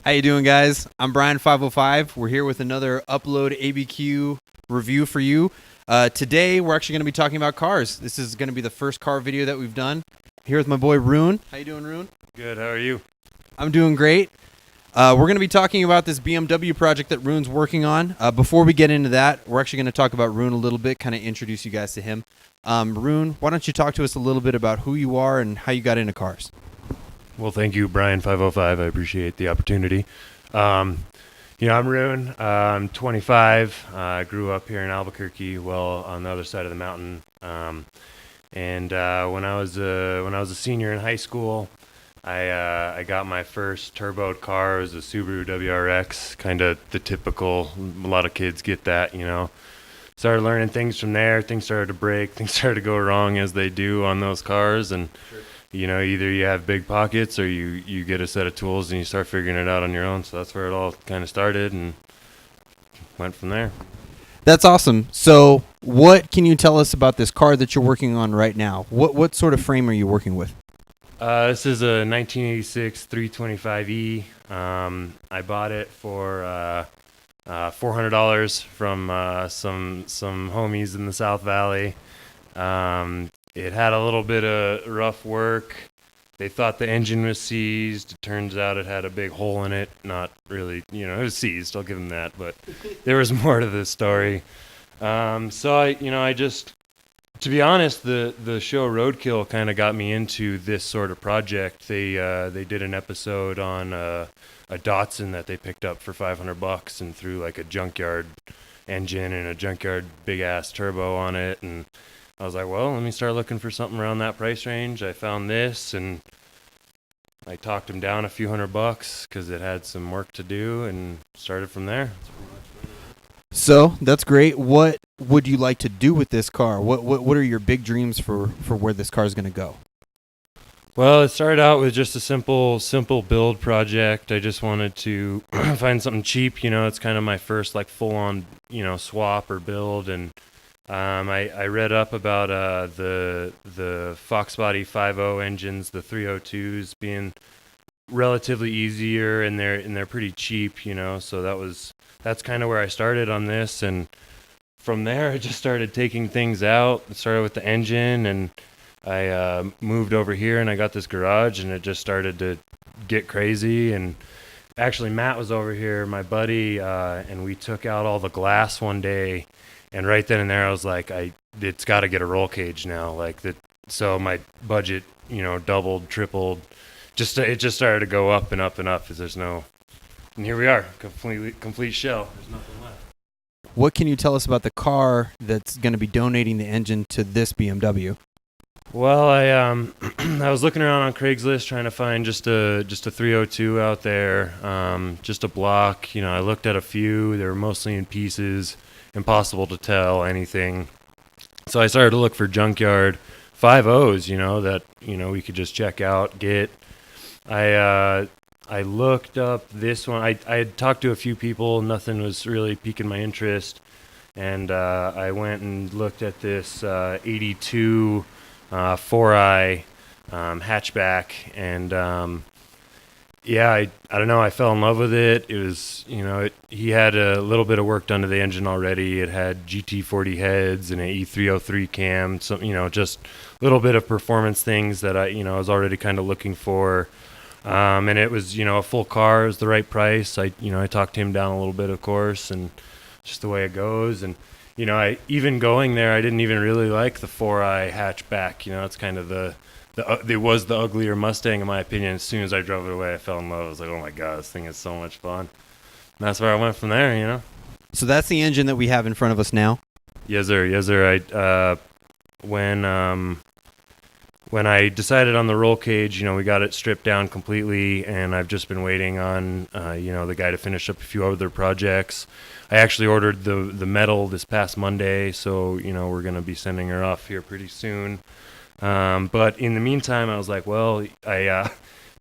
How you doing, guys? I'm Brian 505. We're here with another Upload ABQ review for you. Today, we're actually going to be talking about cars. This is going to be the first car video that we've done. Here with my boy Roone. How you doing, Roone? Good. How are you? I'm doing great. We're going to be talking about this BMW project that Roone's working on. Before we get into that, we're actually going to talk about Roone a little bit, kind of introduce you guys to him. Roone, why don't you talk to us a little bit about who you are and how you got into cars? Well, thank you, Brian 505. I appreciate the opportunity. I'm Roone. I'm 25. I grew up here in Albuquerque, well, on the other side of the mountain. When I was a senior in high school, I got my first turboed car. It was a Subaru WRX, kind of the typical. A lot of kids get that, Started learning things from there. Things started to break. Things started to go wrong as they do on those cars, and Sure. either you have big pockets or you get a set of tools and you start figuring it out on your own. So that's where it all kind of started and went from there. That's awesome. So what can you tell us about this car that you're working on right now? What sort of frame are you working with? This is a 1986 325E. I bought it for $400 from some homies in the South Valley. It had a little bit of rough work. They thought the engine was seized. It turns out it had a big hole in it. Not really, it was seized. I'll give them that. But there was more to this story. To be honest, the show Roadkill kind of got me into this sort of project. They did an episode on a Datsun that they picked up for $500 and threw like a junkyard engine and a junkyard big ass turbo on it, and I was like, well, let me start looking for something around that price range. I found this, and I talked him down a few $100 because it had some work to do, and started from there. So that's great. What would you like to do with this car? What are your big dreams for where this car is going to go? Well, it started out with just a simple build project. I just wanted to find something cheap. It's kind of my first like full-on swap or build, and I read up about the Fox Body 5.0 engines, the 302s being relatively easier, and they're pretty cheap, So that's kind of where I started on this, and from there I just started taking things out. It started with the engine, and I moved over here, and I got this garage, and it just started to get crazy. And actually, Matt was over here, my buddy, and we took out all the glass one day. And right then and there, I was like, it's got to get a roll cage now. So my budget, doubled, tripled. It just started to go up and up and up. And here we are, complete shell. There's nothing left. What can you tell us about the car that's going to be donating the engine to this BMW? Well, I was looking around on Craigslist trying to find just a 302 out there, just a block. I looked at a few. They were mostly in pieces. Impossible to tell anything. So I started to look for junkyard 5.0s, that we could just check out, get. I looked up this one. I had talked to a few people. Nothing was really piquing my interest, and I went and looked at this 82 4i hatchback, and I don't know. I fell in love with it. It was, he had a little bit of work done to the engine already. It had GT40 heads and an E303 cam. So, just a little bit of performance things that I was already kind of looking for. And it was, a full car. It was the right price. I talked him down a little bit, of course, and just the way it goes. And, even going there, I didn't even really like the 4i hatchback. It's kind of it was the uglier Mustang, in my opinion. As soon as I drove it away, I fell in love. I was like, oh my God, this thing is so much fun. And that's where I went from there, So that's the engine that we have in front of us now? Yes, sir. Yes, sir. When I decided on the roll cage, we got it stripped down completely, and I've just been waiting on, the guy to finish up a few other projects. I actually ordered the metal this past Monday, so, we're going to be sending her off here pretty soon. But in the meantime, I was like, well,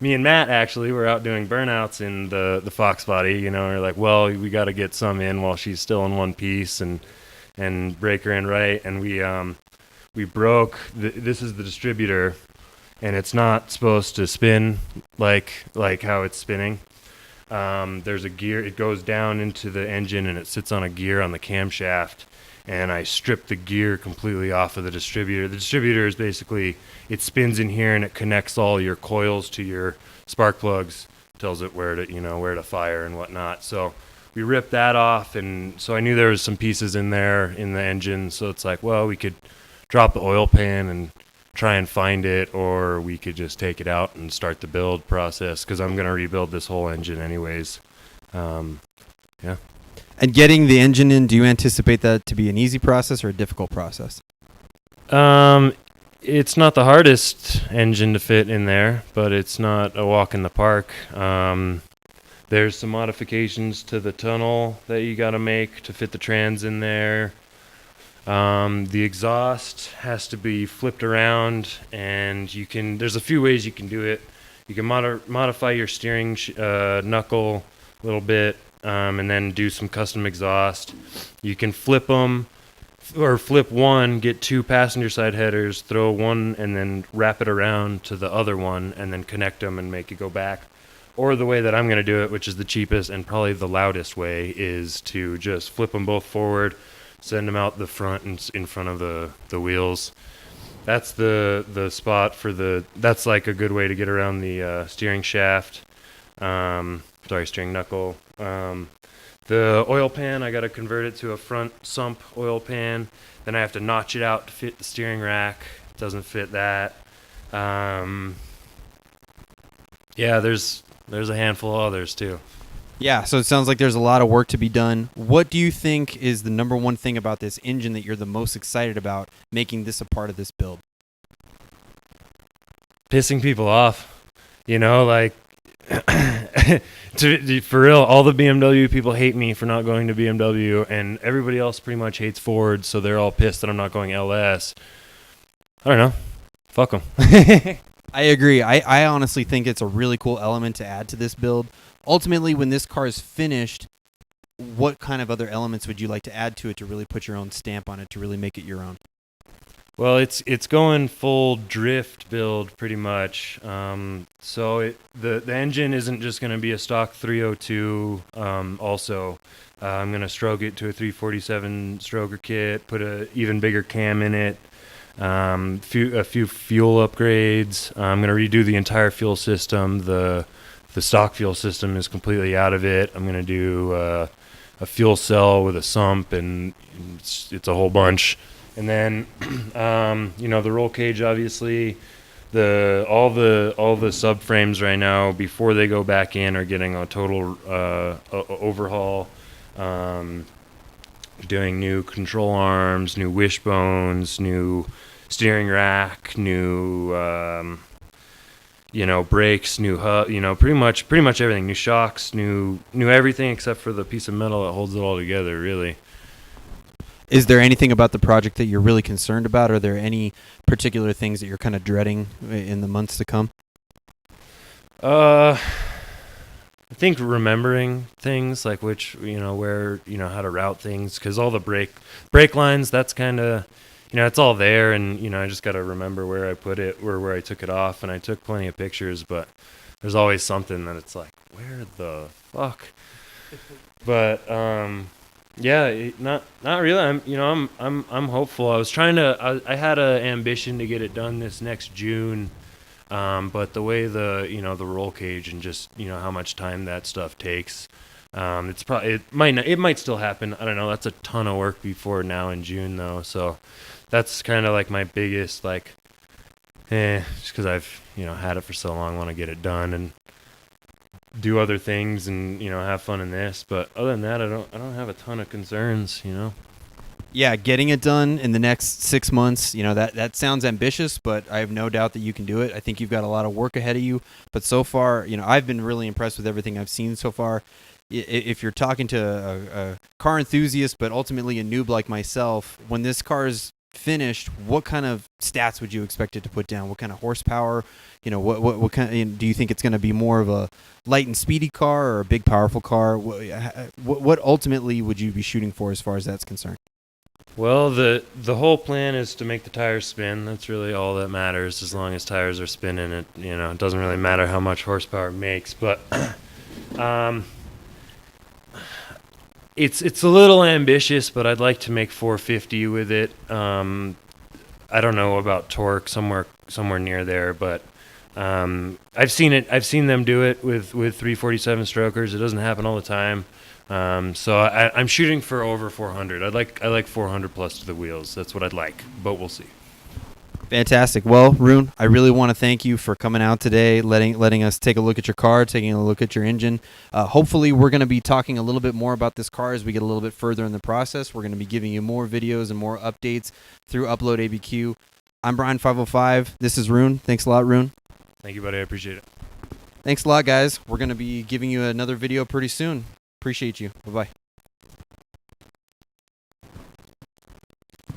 me and Matt actually were out doing burnouts in the Fox Body, we're like, well, we got to get some in while she's still in one piece and break her in right. And we broke, this is the distributor, and it's not supposed to spin like how it's spinning. there's a gear. It goes down into the engine and it sits on a gear on the camshaft. And I stripped the gear completely off of the distributor. The distributor is basically, it spins in here and it connects all your coils to your spark plugs, tells it where to fire and whatnot. So we ripped that off, and so I knew there was some pieces in there in the engine. So it's like, well, we could drop the oil pan and try and find it, or we could just take it out and start the build process, because I'm going to rebuild this whole engine anyways. Yeah. And getting the engine in, do you anticipate that to be an easy process or a difficult process? It's not the hardest engine to fit in there, but it's not a walk in the park. There's some modifications to the tunnel that you got to make to fit the trans in there. The exhaust has to be flipped around, and there's a few ways you can do it. You can modify your steering knuckle a little bit, and then do some custom exhaust. You can flip them, or flip one, get two passenger side headers, throw one, and then wrap it around to the other one, and then connect them and make it go back. Or the way that I'm going to do it, which is the cheapest and probably the loudest way, is to just flip them both forward, send them out the front and in front of the wheels. That's the spot for that's like a good way to get around the steering shaft. Steering knuckle. The oil pan, I got to convert it to a front sump oil pan. Then I have to notch it out to fit the steering rack. It doesn't fit that. Yeah, there's a handful of others too. Yeah, so it sounds like there's a lot of work to be done. What do you think is the number one thing about this engine that you're the most excited about making this a part of this build? Pissing people off. Like, for real, all the BMW people hate me for not going to BMW, and everybody else pretty much hates Ford, so they're all pissed that I'm not going LS. I don't know. Fuck them. I agree. I honestly think it's a really cool element to add to this build. Ultimately, when this car is finished, what kind of other elements would you like to add to it to really put your own stamp on it, to really make it your own? Well, it's going full drift build pretty much. So the engine isn't just going to be a stock 302. Also, I'm going to stroke it to a 347 stroker kit, put a even bigger cam in it. A few fuel upgrades. I'm going to redo the entire fuel system. The stock fuel system is completely out of it. I'm going to do a fuel cell with a sump, and it's a whole bunch. And then, the roll cage, obviously, all the subframes right now, before they go back in, are getting a total overhaul. Doing new control arms, new wishbones, new steering rack, new brakes, new hub, pretty much everything, new shocks, new everything except for the piece of metal that holds it all together, really. Is there anything about the project that you're really concerned about? Are there any particular things that you're kind of dreading in the months to come? I think remembering things, like which, where, how to route things, because all the brake lines, that's kind of, it's all there, and, I just got to remember where I put it, or where I took it off, and I took plenty of pictures, but there's always something that it's like, where the fuck? But, yeah, not really. I'm hopeful. I was trying to, I had an ambition to get it done this next June. But the way the roll cage and just, how much time that stuff takes, it might still happen. I don't know. That's a ton of work before now in June though. So that's kind of like my biggest, just cause I've, had it for so long, want to get it done and do other things and, have fun in this. But other than that, I don't have a ton of concerns, Yeah, getting it done in the next 6 months, that sounds ambitious, but I have no doubt that you can do it. I think you've got a lot of work ahead of you. But so far, I've been really impressed with everything I've seen so far. If you're talking to a car enthusiast, but ultimately a noob like myself, when this car is finished, what kind of stats would you expect it to put down? What kind of horsepower? What kind? Do you think it's going to be more of a light and speedy car or a big powerful car? What ultimately would you be shooting for as far as that's concerned? Well, the whole plan is to make the tires spin. That's really all that matters. As long as tires are spinning, it doesn't really matter how much horsepower it makes. But It's a little ambitious, but I'd like to make 450 with it. I don't know about torque, somewhere near there, but I've seen them do it with 347 strokers. It doesn't happen all the time. So I'm shooting for over 400. I like 400 plus to the wheels. That's what I'd like, but we'll see. Fantastic. Well, Roone, I really want to thank you for coming out today, letting us take a look at your car, taking a look at your engine. Hopefully, we're going to be talking a little bit more about this car as we get a little bit further in the process. We're going to be giving you more videos and more updates through Upload ABQ. I'm Brian 505. This is Roone. Thanks a lot, Roone. Thank you, buddy. I appreciate it. Thanks a lot, guys. We're going to be giving you another video pretty soon. Appreciate you. Bye-bye.